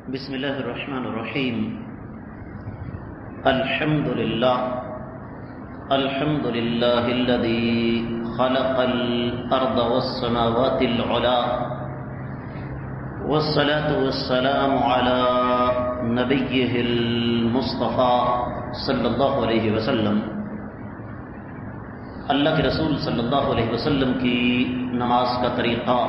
بسم الله الرحمن الرحيم. الحمد لله الذي خلق الأرض والسماوات العلى، والصلاة والسلام على نبيه المصطفى صلی اللہ علیہ وسلم. اللہ کے رسول صلی اللہ علیہ وسلم کی نماز کا طریقہ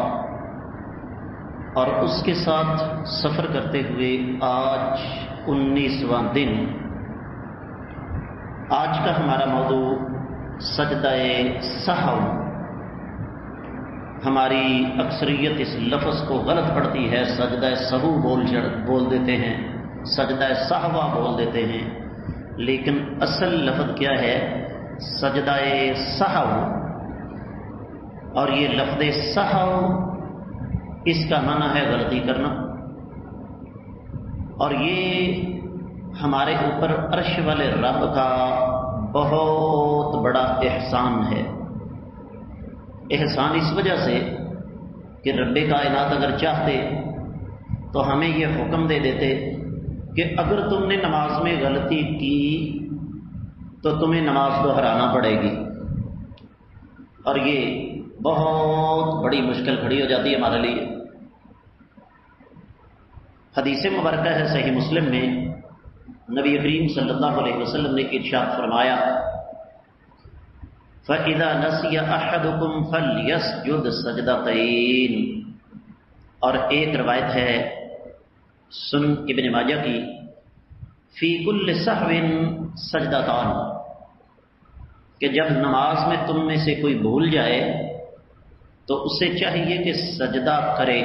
اور اس کے ساتھ سفر کرتے ہوئے آج 19واں دن. آج کا ہمارا موضوع سجدہ سہو. ہماری اکثریت اس لفظ کو غلط پڑھتی ہے، سجدہ سہو بول دیتے ہیں، سجدہ سہوا بول دیتے ہیں، لیکن اصل لفظ کیا ہے؟ سجدہ سہو. اور یہ لفظ سہو اس کا معنی ہے غلطی کرنا، اور یہ ہمارے اوپر عرش والے رب کا بہت بڑا احسان ہے. احسان اس وجہ سے کہ رب کائنات اگر چاہتے تو ہمیں یہ حکم دے دیتے کہ اگر تم نے نماز میں غلطی کی تو تمہیں نماز دہرانا پڑے گی، اور یہ بہت بڑی مشکل کھڑی ہو جاتی ہے ہمارے لیے. حدیث مبارکہ ہے صحیح مسلم میں، نبی کریم صلی اللہ علیہ وسلم نے ارشاد فرمایا فَإِذَا نَسِيَ أَحَدُكُمْ فَلْيَسْجُدْ سَجْدَتَيْنِ. اور ایک روایت ہے سنن ابن ماجہ کی، فی کل سہو سجدتان، کہ جب نماز میں تم میں سے کوئی بھول جائے تو اسے چاہیے کہ سجدہ کرے.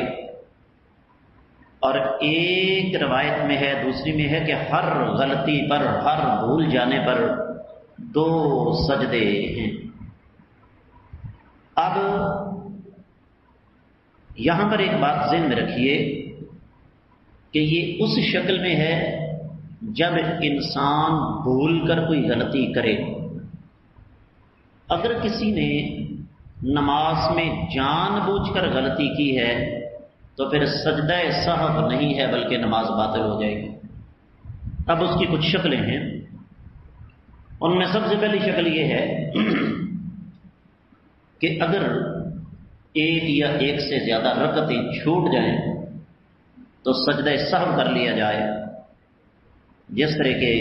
اور ایک روایت میں ہے، دوسری میں ہے کہ ہر غلطی پر، ہر بھول جانے پر 2 سجدے ہیں. اب یہاں پر ایک بات ذہن میں رکھیے کہ یہ اس شکل میں ہے جب انسان بھول کر کوئی غلطی کرے. اگر کسی نے نماز میں جان بوجھ کر غلطی کی ہے تو پھر سجدہ سہو نہیں ہے بلکہ نماز باطل ہو جائے گی. اب اس کی کچھ شکلیں ہیں، ان میں سب سے پہلی شکل یہ ہے کہ اگر ایک یا ایک سے زیادہ رکعتیں چھوٹ جائیں تو سجدہ سہو کر لیا جائے. جس طرح کے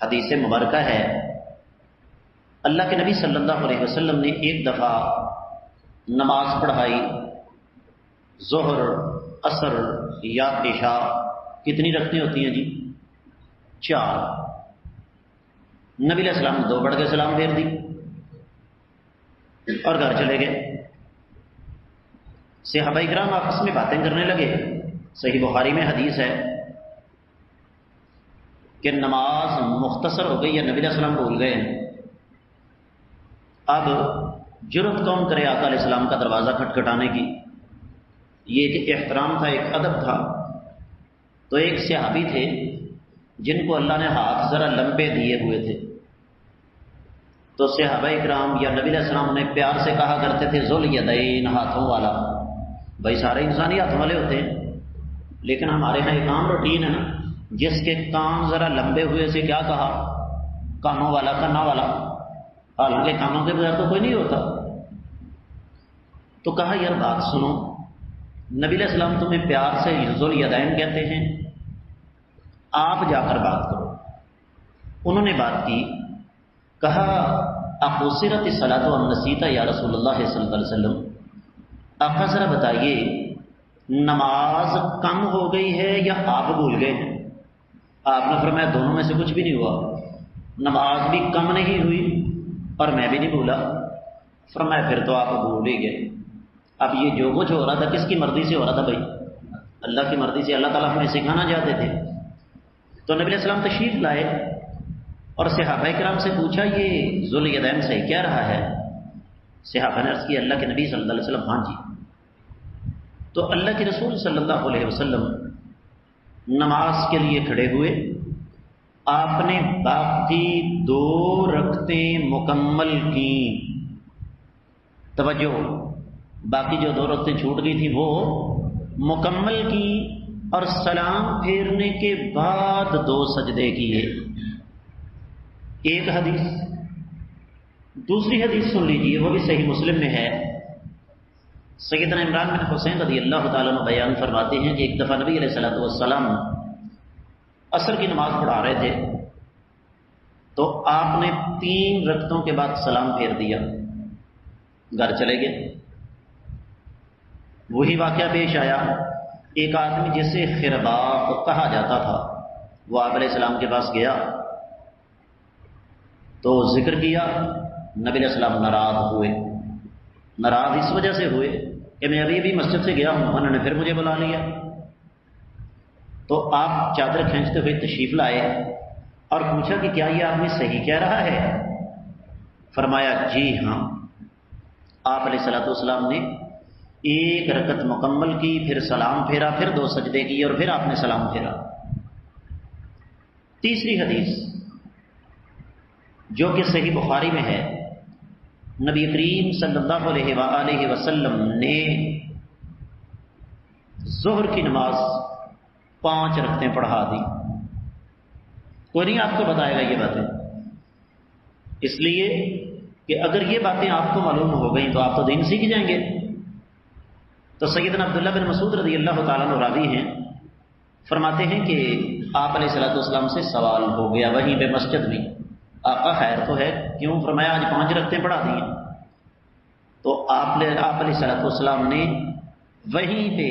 حدیث مبارکہ ہے، اللہ کے نبی صلی اللہ علیہ وسلم نے ایک دفعہ نماز پڑھائی، ظہر، عصر یا عشاء. کتنی رکعتیں ہوتی ہیں جی؟ 4. نبی علیہ السلام نے 2 پڑھ کے سلام پھیر دی اور گھر چلے گئے. صحابہ کرام آپس میں باتیں کرنے لگے. صحیح بخاری میں حدیث ہے کہ نماز مختصر ہو گئی یا نبی علیہ السلام بھول گئے. اب جرأت کون کرے آقا علیہ السلام کا دروازہ کھٹکھٹانے کی؟ یہ ایک احترام تھا، ایک ادب تھا. تو ایک صحابی تھے جن کو اللہ نے ہاتھ ذرا لمبے دیے ہوئے تھے، تو صحابہ کرام یا نبی علیہ السلام نے پیار سے کہا کرتے تھے ذوال یدین، ہاتھوں والا. بھائی سارے انسان ہی ہاتھوں والے ہوتے ہیں، لیکن ہمارے ہاں ایک عام روٹین ہے نا، جس کے کان ذرا لمبے ہوئے سے کیا کہا؟ کانوں والا، کنا والا. حالانکہ کانوں کے بغیر تو کوئی نہیں ہوتا. تو کہا یار بات سنو، نبی علیہ السلام تمہیں پیار سے ذوال یدین کہتے ہیں، آپ جا کر بات کرو. انہوں نے بات کی، کہا اقصرت الصلاۃ ام نسیت یا رسول اللہ صلی اللہ علیہ وسلم. آقا ذرا بتائیے نماز کم ہو گئی ہے یا آپ بھول گئے ہیں؟ آپ نے فرمایا دونوں میں سے کچھ بھی نہیں ہوا، نماز بھی کم نہیں ہوئی اور میں بھی نہیں بھولا. فرمایا پھر تو آپ بھول ہی گئے. اب یہ جو کچھ ہو رہا تھا کس کی مرضی سے ہو رہا تھا بھائی؟ اللہ کی مرضی سے. اللہ تعالیٰ ہمیں سکھانا چاہتے تھے. تو نبی علیہ السلام تشریف لائے اور صحابہ کرام سے پوچھا یہ ذوال یدین صحیح کیا رہا ہے؟ صحابہ نے عرض کی اللہ کے نبی صلی اللہ علیہ وسلم ہاں جی. تو اللہ کے رسول صلی اللہ علیہ وسلم نماز کے لیے کھڑے ہوئے. آپ نے باقی 2 رکعتیں مکمل کی. توجہ، باقی جو 2 رکعتیں چھوٹ گئی تھی وہ مکمل کی اور سلام پھیرنے کے بعد 2 سجدے کیے. ایک حدیث. دوسری حدیث سن لیجیے، وہ بھی صحیح مسلم میں ہے. سیدنا عمران بن حسین رضی اللہ تعالیٰ عنہ بیان فرماتے ہیں کہ ایک دفعہ نبی علیہ الصلوۃ والسلام عصر کی نماز پڑھا رہے تھے تو آپ نے 3 رکعتوں کے بعد سلام پھیر دیا، گھر چلے گئے. وہی واقعہ پیش آیا. ایک آدمی جسے خرباق کہا جاتا تھا وہ آپ علیہ السلام کے پاس گیا تو ذکر کیا. نبی علیہ السلام ناراض ہوئے. ناراض اس وجہ سے ہوئے کہ میں ابھی مسجد سے گیا ہوں، انہوں نے پھر مجھے بلا لیا. تو آپ چادر کھینچتے ہوئے تشریف لائے اور پوچھا کہ کیا یہ آدمی صحیح کہہ رہا ہے؟ فرمایا جی ہاں. آپ علیہ الصلوۃ والسلام نے 1 رکعت مکمل کی، پھر سلام پھیرا، پھر 2 سجدے کیے اور پھر آپ نے سلام پھیرا. تیسری حدیث جو کہ صحیح بخاری میں ہے، نبی کریم صلی اللہ علیہ وآلہ وسلم نے ظہر کی نماز 5 رکعتیں پڑھا دی. کوئی نہیں آپ کو بتائے گا یہ باتیں، اس لیے کہ اگر یہ باتیں آپ کو معلوم ہو گئیں تو آپ تو دین سیکھ جائیں گے. تو سیدنا عبداللہ بن مسعود رضی اللہ تعالیٰ عنہ راوی ہیں، فرماتے ہیں کہ آپ علیہ الصلوۃ والسلام سے سوال ہو گیا وہیں پہ مسجد میں، آقا خیر تو ہے کیوں؟ فرمایا آج 5 رکعتیں پڑھا دی ہیں. تو آپ علیہ الصلوۃ والسلام نے وہیں پہ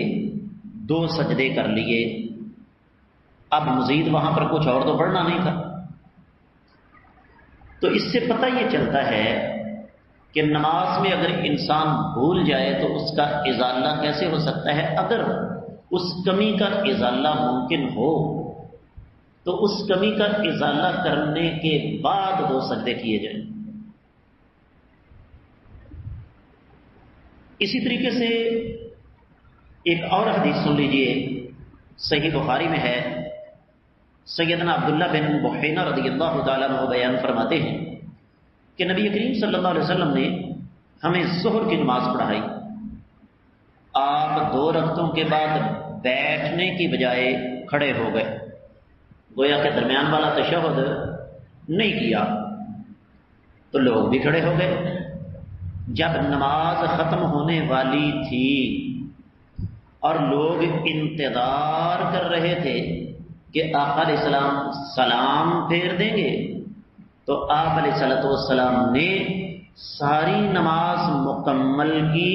2 سجدے کر لیے. اب مزید وہاں پر کچھ اور تو پڑھنا نہیں تھا. تو اس سے پتہ یہ چلتا ہے کہ نماز میں اگر انسان بھول جائے تو اس کا ازالہ کیسے ہو سکتا ہے. اگر اس کمی کا ازالہ ممکن ہو تو اس کمی کا ازالہ کرنے کے بعد 2 سجدے کیے جائیں. اسی طریقے سے ایک اور حدیث سن لیجئے، صحیح بخاری میں ہے. سیدنا عبداللہ بن بحینہ رضی اللہ تعالیٰ عنہ بیان فرماتے ہیں کہ نبی کریم صلی اللہ علیہ وسلم نے ہمیں ظہر کی نماز پڑھائی. آپ 2 رکعتوں کے بعد بیٹھنے کی بجائے کھڑے ہو گئے، گویا کہ درمیان والا تشہد نہیں کیا. تو لوگ بھی کھڑے ہو گئے. جب نماز ختم ہونے والی تھی اور لوگ انتظار کر رہے تھے کہ آقا علیہ السلام سلام پھیر دیں گے تو آپ علیہ الصلوۃ والسلام نے ساری نماز مکمل کی،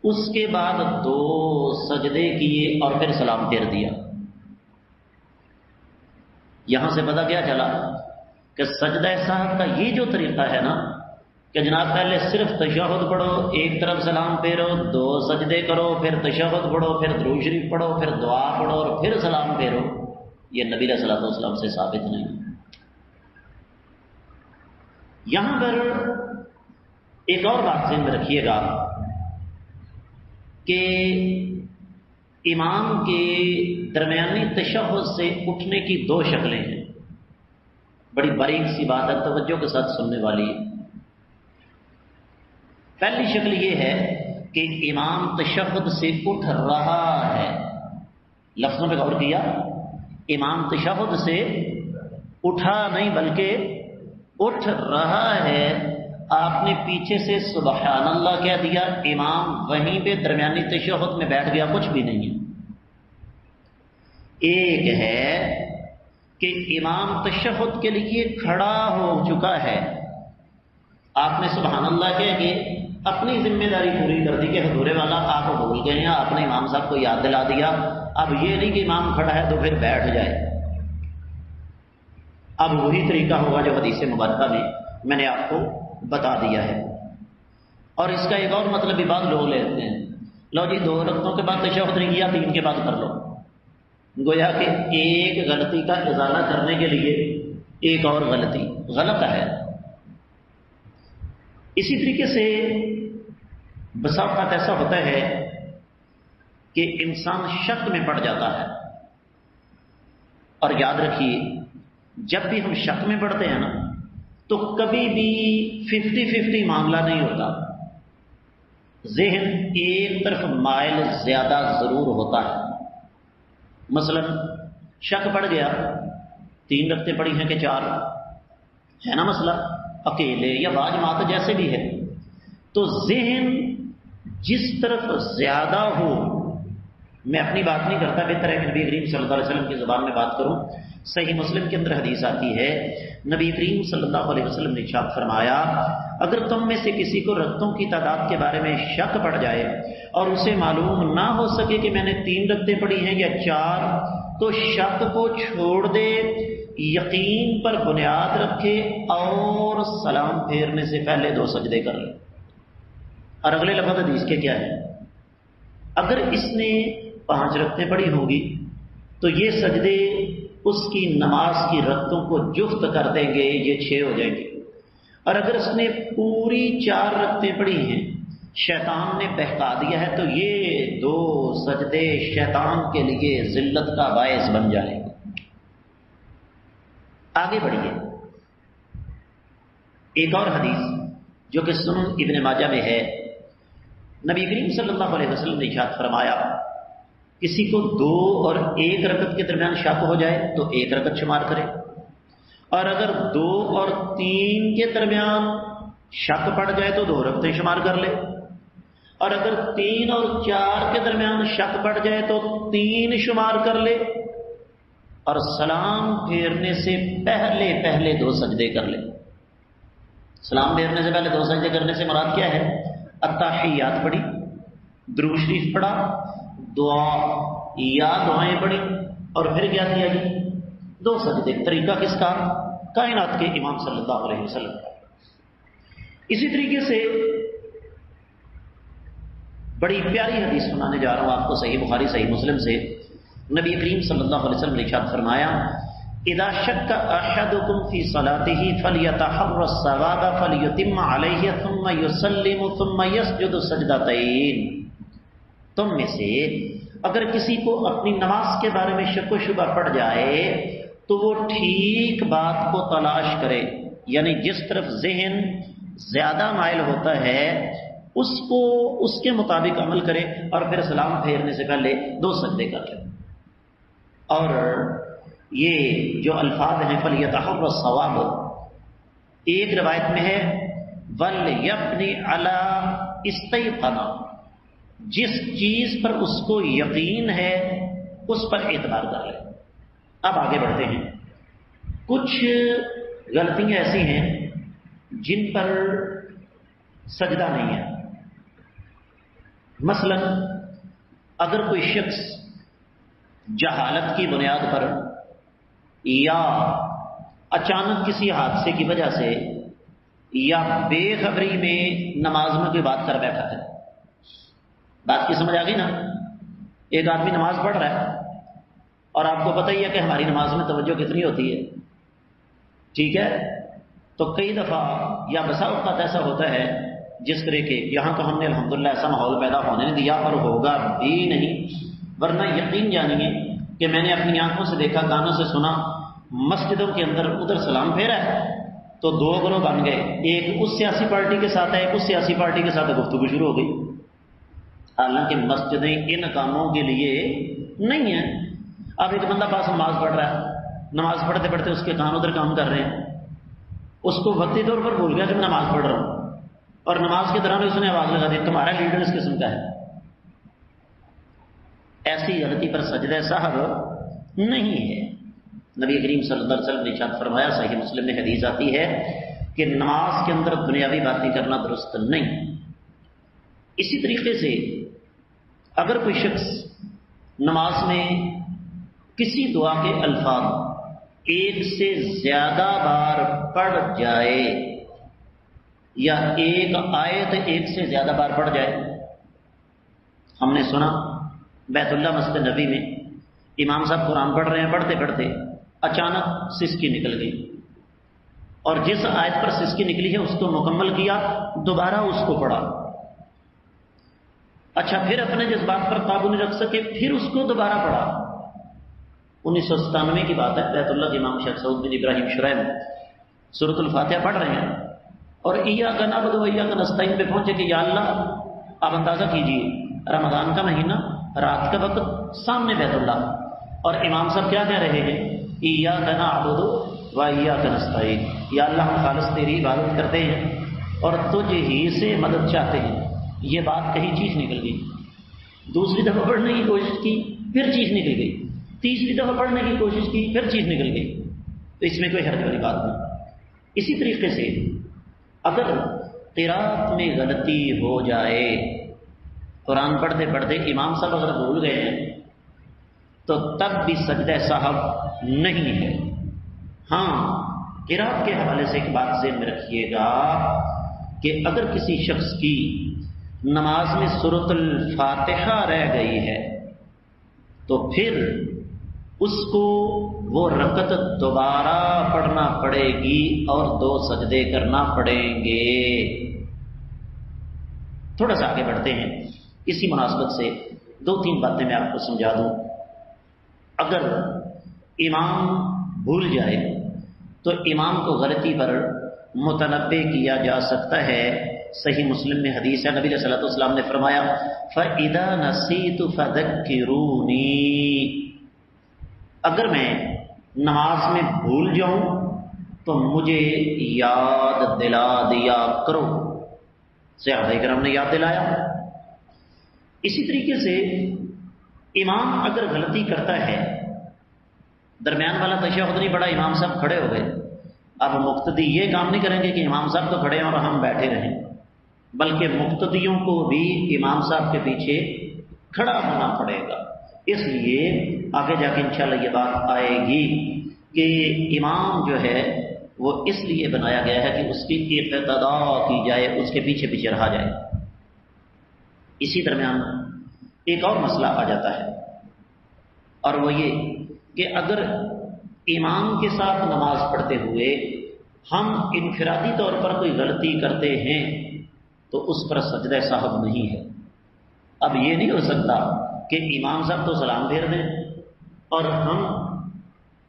اس کے بعد 2 سجدے کیے اور پھر سلام پھیر دیا. یہاں سے پتہ کیا چلا کہ سجدہ سہو کا یہ جو طریقہ ہے نا کہ جناب پہلے صرف تشہد پڑھو، ایک طرف سلام پھیرو، 2 سجدے کرو، پھر تشہد پڑھو، پھر درود شریف پڑھو، پھر دعا پڑھو اور پھر سلام پھیرو، یہ نبی علیہ الصلوۃ والسلام سے ثابت نہیں. یہاں پر ایک اور بات ذہن میں رکھیے گا کہ امام کے درمیانی تشہد سے اٹھنے کی 2 شکلیں ہیں. بڑی باریک سی بات ہے، توجہ کے ساتھ سننے والی ہے. پہلی شکل یہ ہے کہ امام تشہد سے اٹھ رہا ہے. لفظوں پہ غور کیا، امام تشہد سے اٹھا نہیں بلکہ اٹھ رہا ہے. آپ نے پیچھے سے سبحان اللہ کہہ دیا، امام وہیں پہ درمیانی تشہد میں بیٹھ گیا، کچھ بھی نہیں ہے. ایک ہے کہ امام تشہد کے لیے کھڑا ہو چکا ہے، آپ نے سبحان اللہ کہہ کے اپنی ذمہ داری پوری کر دی کہ حضور والا آپ بھول گئے ہیں، آپ نے امام صاحب کو یاد دلا دیا. اب یہ نہیں کہ امام کھڑا ہے تو پھر بیٹھ جائے. اب وہی طریقہ ہوگا جو حدیث مبارکہ میں نے آپ کو بتا دیا ہے. اور اس کا ایک اور مطلب بھی بعض لوگ لیتے ہیں، لو جی 2 رکعتوں کے بعد تشہد نہیں کیا، 3 کے بعد کر لو. گویا کہ ایک غلطی کا ازالہ کرنے کے لیے ایک اور غلطی غلط ہے. اسی طریقے سے بسا اوقات ایسا ہوتا ہے کہ انسان شک میں پڑ جاتا ہے. اور یاد رکھیے جب بھی ہم شک میں پڑتے ہیں نا تو کبھی بھی 50-50 معاملہ نہیں ہوتا. ذہن ایک طرف مائل زیادہ ضرور ہوتا ہے. مثلا شک پڑ گیا 3 رکعتیں پڑی ہیں کہ 4 ہے نا مسئلہ، اکیلے یا با جماعت جیسے بھی ہے، تو ذہن جس طرف زیادہ ہو، میں اپنی بات نہیں کرتا، بہتر ہے کہ نبی کریم صلی اللہ علیہ وسلم کی زبان میں بات کروں۔ صحیح مسلم کے اندر حدیث آتی ہے، نبی کریم صلی اللہ علیہ وسلم نے ارشاد فرمایا، اگر تم میں سے کسی کو رکعتوں کی تعداد کے بارے میں شک پڑ جائے اور اسے معلوم نہ ہو سکے کہ میں نے 3 رکعتیں پڑھی ہیں یا 4، تو شک کو چھوڑ دے، یقین پر بنیاد رکھے اور سلام پھیرنے سے پہلے 2 سجدے کر لے۔ اور اگلے لفظ حدیث کے کیا ہے؟ اگر اس نے 5 رکعتیں پڑھی ہوں گی تو یہ سجدے اس کی نماز کی رکعتوں کو جفت کر دیں گے، یہ 6 ہو جائیں گے۔ اور اگر اس نے پوری 4 رکعتیں پڑھی ہیں، شیطان نے بہکا دیا ہے، تو یہ 2 سجدے شیطان کے لیے ذلت کا باعث بن جائیں گے۔ آگے بڑھیے، ایک اور حدیث جو کہ سنن ابن ماجہ میں ہے، نبی کریم صلی اللہ علیہ وسلم نے ارشاد فرمایا، کسی کو 2 اور 1 رکعت کے درمیان شک ہو جائے تو 1 رکعت شمار کرے، اور اگر 2 اور 3 کے درمیان شک پڑ جائے تو 2 رکعتیں شمار کر لے، اور اگر 3 اور 4 کے درمیان شک پڑ جائے تو 3 شمار کر لے، اور سلام پھیرنے سے پہلے 2 سجدے کر لے۔ سلام پھیرنے سے پہلے 2 سجدے کرنے سے مراد کیا ہے؟ التحیات پڑھی، درود شریف پڑھا، دعا یا دعائیں پڑھی، اور پھر کیا کیا جی؟ 2 سجدے۔ طریقہ کس کا؟ کائنات کے امام صلی اللہ علیہ وسلم کا۔ اسی طریقے سے بڑی پیاری حدیث سنانے جا رہا ہوں آپ کو، صحیح بخاری صحیح مسلم سے، نبی کریم صلی اللہ علیہ وسلم نے ارشاد فرمایا، اذا شک احدکم فی صلاتہ فلیتحر الصواب فلیتم علیہ ثم یسلم ثم یسجد سجدتین۔ تم میں سے اگر کسی کو اپنی نماز کے بارے میں شک و شبہ پڑ جائے تو وہ ٹھیک بات کو تلاش کرے، یعنی جس طرف ذہن زیادہ مائل ہوتا ہے اس کو اس کے مطابق عمل کرے، اور پھر سلام پھیرنے سے پہلے 2 سجدے کر لے۔ اور یہ جو الفاظ ہیں فلیتحر الصواب، ایک روایت میں ہے وَلْيَبْنِ عَلَىٰ اسْتَيْقَنَ، جس چیز پر اس کو یقین ہے اس پر اعتبار کر لے۔ اب آگے بڑھتے ہیں، کچھ غلطیاں ایسی ہیں جن پر سجدہ نہیں ہے۔ مثلا اگر کوئی شخص جہالت کی بنیاد پر یا اچانک کسی حادثے کی وجہ سے یا بے خبری میں نماز میں کوئی بات کر بیٹھا ہے، بات کی سمجھ آ گئی نا؟ ایک آدمی نماز پڑھ رہا ہے اور آپ کو پتہ ہی ہے کہ ہماری نماز میں توجہ کتنی ہوتی ہے، ٹھیک ہے؟ تو کئی دفعہ یا بسا اوقات ایسا ہوتا ہے، جس طرح کے یہاں تو ہم نے الحمدللہ ایسا ماحول پیدا ہونے نہیں دیا، پر ہوگا بھی نہیں، ورنہ یقین جانیے کہ میں نے اپنی آنکھوں سے دیکھا، کانوں سے سنا، مسجدوں کے اندر ادھر سلام پھیرا ہے تو 2 گروہ بن گئے، ایک اس سیاسی پارٹی کے ساتھ ہے، ایک اس سیاسی پارٹی کے ساتھ گفتگو شروع ہو گئی، حالانکہ مسجدیں ان کاموں کے لیے نہیں ہیں۔ اب ایک بندہ پاس نماز پڑھ رہا ہے، نماز پڑھتے پڑھتے اس کے کان ادھر کام کر رہے ہیں، اس کو وقتی طور پر بھول گیا کہ میں نماز پڑھ رہا ہوں، اور نماز کے دوران اس نے آواز لگا دی تمہارا لیڈر اس قسم کا ہے۔ ایسی غلطی پر سجدہ صاحب نہیں ہے۔ نبی کریم صلی اللہ علیہ وسلم نے ارشاد فرمایا، صحیح مسلم میں حدیث آتی ہے کہ نماز کے اندر دنیاوی باتیں کرنا درست نہیں۔ اسی طریقے سے اگر کوئی شخص نماز میں کسی دعا کے الفاظ ایک سے زیادہ بار پڑھ جائے یا ایک آیت ایک سے زیادہ بار پڑھ جائے، ہم نے سنا بیت اللہ مسجد نبی میں امام صاحب قرآن پڑھ رہے ہیں، پڑھتے پڑھتے اچانک سسکی نکل گئی، اور جس آیت پر سسکی نکلی ہے اس کو مکمل کیا، دوبارہ اس کو پڑھا، اچھا پھر اپنے جذبات پر قابو نہیں رکھ سکے، پھر اس کو دوبارہ پڑھا۔ 1997 کی بات ہے، بیت اللہ کے امام شیخ سعود بن ابراہیم شرائم سورۃ الفاتحہ پڑھ رہے ہیں اور ایاک نعبد و ایاک نستعین پہ پہنچے کہ یا اللہ، آپ اندازہ کیجئے رمضان کا مہینہ، رات کا وقت، سامنے بیت اللہ، اور امام صاحب کیا کہہ رہے ہیں؟ ایاک نعبد و ایاک نستعین، یا اللہ ہم خالص تیری عبادت کرتے ہیں اور تجھ ہی سے مدد چاہتے ہیں. یہ بات کہیں چیز نکل گئی. دوسری دفعہ پڑھنے کی کوشش کی، پھر چیز نکل گئی. تیسری دفعہ پڑھنے کی کوشش کی، پھر چیز نکل گئی. تو اس میں کوئی حرج والی بات نہیں. اسی طریقے سے اگر قرات میں غلطی ہو جائے، قرآن پڑھتے پڑھتے امام صاحب اگر بھول گئے ہیں تو تب بھی سجدہ صاحب نہیں ہے. ہاں، قرات کے حوالے سے ایک بات ذہن میں رکھیے گا کہ اگر کسی شخص کی نماز میں سورۃ الفاتحہ رہ گئی ہے تو پھر اس کو وہ رکعت دوبارہ پڑھنا پڑے گی اور 2 سجدے کرنا پڑیں گے. تھوڑا سا آگے بڑھتے ہیں. اسی مناسبت سے 2-3 باتیں میں آپ کو سمجھا دوں. اگر امام بھول جائے تو امام کو غلطی پر متنبہ کیا جا سکتا ہے. صحیح مسلم میں حدیث ہے، نبی علیہ الصلوۃ والسلام نے فرمایا فَإِذَا نَسِيتُ فَذَكِّرُونِي، اگر میں نماز میں بھول جاؤں تو مجھے یاد دلا دیا کرو. صحابہ کرام نے یاد دلایا. اسی طریقے سے امام اگر غلطی کرتا ہے، درمیان والا تشہد نہیں پڑھا، امام صاحب کھڑے ہو گئے، اب مقتدی یہ کام نہیں کریں گے کہ امام صاحب تو کھڑے ہیں اور ہم بیٹھے رہیں، بلکہ مقتدیوں کو بھی امام صاحب کے پیچھے کھڑا ہونا پڑے گا. اس لیے آگے جا کے انشاءاللہ یہ بات آئے گی کہ امام جو ہے وہ اس لیے بنایا گیا ہے کہ اس کی اقتدا کی جائے، اس کے پیچھے پیچھے رہا جائے. اسی درمیان ایک اور مسئلہ آ جاتا ہے، اور وہ یہ کہ اگر امام کے ساتھ نماز پڑھتے ہوئے ہم انفرادی طور پر کوئی غلطی کرتے ہیں تو اس پر سجدہ صاحب نہیں ہے. اب یہ نہیں ہو سکتا کہ امام صاحب تو سلام پھیر دیں اور ہم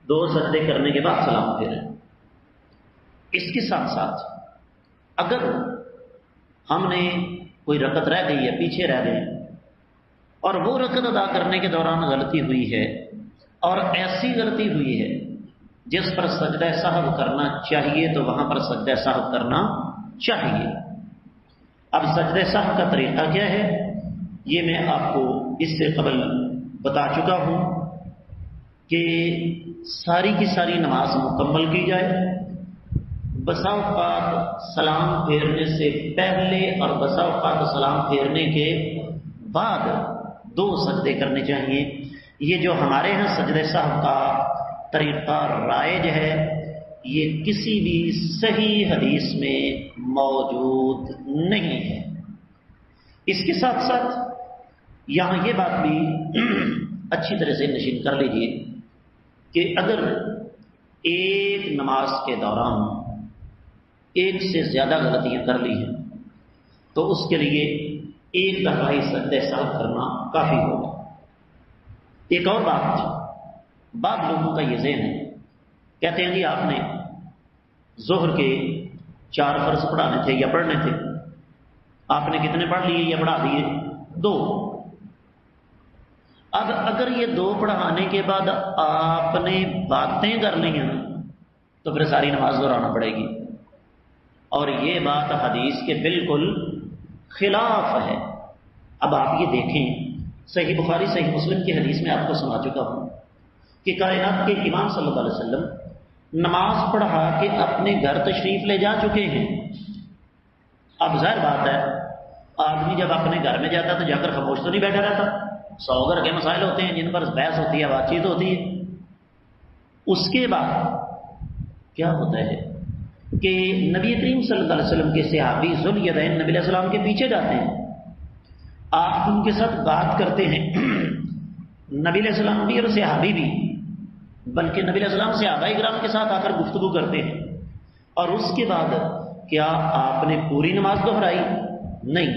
2 سجدے کرنے کے بعد سلام پھیریں. اس کے ساتھ ساتھ اگر ہم نے کوئی رکعت رہ گئی ہے، پیچھے رہ گئے، اور وہ رکعت ادا کرنے کے دوران غلطی ہوئی ہے اور ایسی غلطی ہوئی ہے جس پر سجدہ صاحب کرنا چاہیے تو وہاں پر سجدہ صاحب کرنا چاہیے. اب سجدہ صاحب کا طریقہ کیا ہے یہ میں آپ کو اس سے قبل بتا چکا ہوں کہ ساری کی ساری نماز مکمل کی جائے. بسا اوقات سلام پھیرنے سے پہلے اور بسا اوقات سلام پھیرنے کے بعد 2 سجدے کرنے چاہیے. یہ جو ہمارے ہاں سجدہ صاحب کا طریقہ رائج ہے یہ کسی بھی صحیح حدیث میں موجود نہیں ہے. اس کے ساتھ ساتھ یہاں یہ بات بھی اچھی طرح سے نشین کر لیجیے کہ اگر ایک نماز کے دوران ایک سے زیادہ غلطیاں کر لی ہیں تو اس کے لیے ایک دفعہ ہی سجدہ صاحب کرنا کافی ہوگا. ایک اور بات، بعض لوگوں کا یہ ذہن ہے، کہتے ہیں جی آپ نے ظہر کے 4 فرض پڑھانے تھے یا پڑھنے تھے، آپ نے کتنے پڑھ لیے یا پڑھا دیے؟ 2. اب اگر یہ 2 پڑھانے کے بعد آپ نے باتیں کر لی ہیں تو پھر ساری نماز دہرانا پڑے گی، اور یہ بات حدیث کے بالکل خلاف ہے. اب آپ یہ دیکھیں، صحیح بخاری صحیح مسلم کی حدیث میں آپ کو سنا چکا ہوں کہ کائنات کے امام صلی اللہ علیہ وسلم نماز پڑھا کے اپنے گھر تشریف لے جا چکے ہیں. اب ظاہر بات ہے آدمی جب اپنے گھر میں جاتا تو جا کر خاموش تو نہیں بیٹھا رہتا، 100 گھر کے مسائل ہوتے ہیں جن پر بحث ہوتی ہے، بات چیت ہوتی ہے. اس کے بعد کیا ہوتا ہے کہ نبی کریم صلی اللہ علیہ وسلم کے صحابی ذوالیدین نبی علیہ السلام کے پیچھے جاتے ہیں، آپ ان کے ساتھ بات کرتے ہیں. نبی علیہ السلام بھی اور صحابی بھی، بلکہ نبی علیہ السلام صحابہ کرام کے ساتھ آ کر گفتگو کرتے ہیں. اور اس کے بعد کیا آپ نے پوری نماز دہرائی؟ نہیں،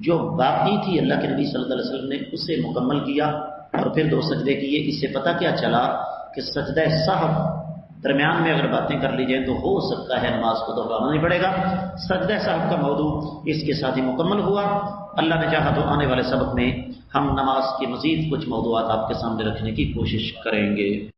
جو باقی تھی اللہ کے نبی صلی اللہ علیہ وسلم نے اسے مکمل کیا اور پھر 2 سجدے کیے. اس سے پتہ کیا چلا کہ سجدہ صاحب درمیان میں اگر باتیں کر لی جائیں تو ہو سکتا ہے نماز کو دہرانا نہیں پڑے گا۔ سجدہ صاحب کا موضوع اس کے ساتھ ہی مکمل ہوا۔ اللہ نے چاہا تو آنے والے سبق میں ہم نماز کے مزید کچھ موضوعات آپ کے سامنے رکھنے کی کوشش کریں گے۔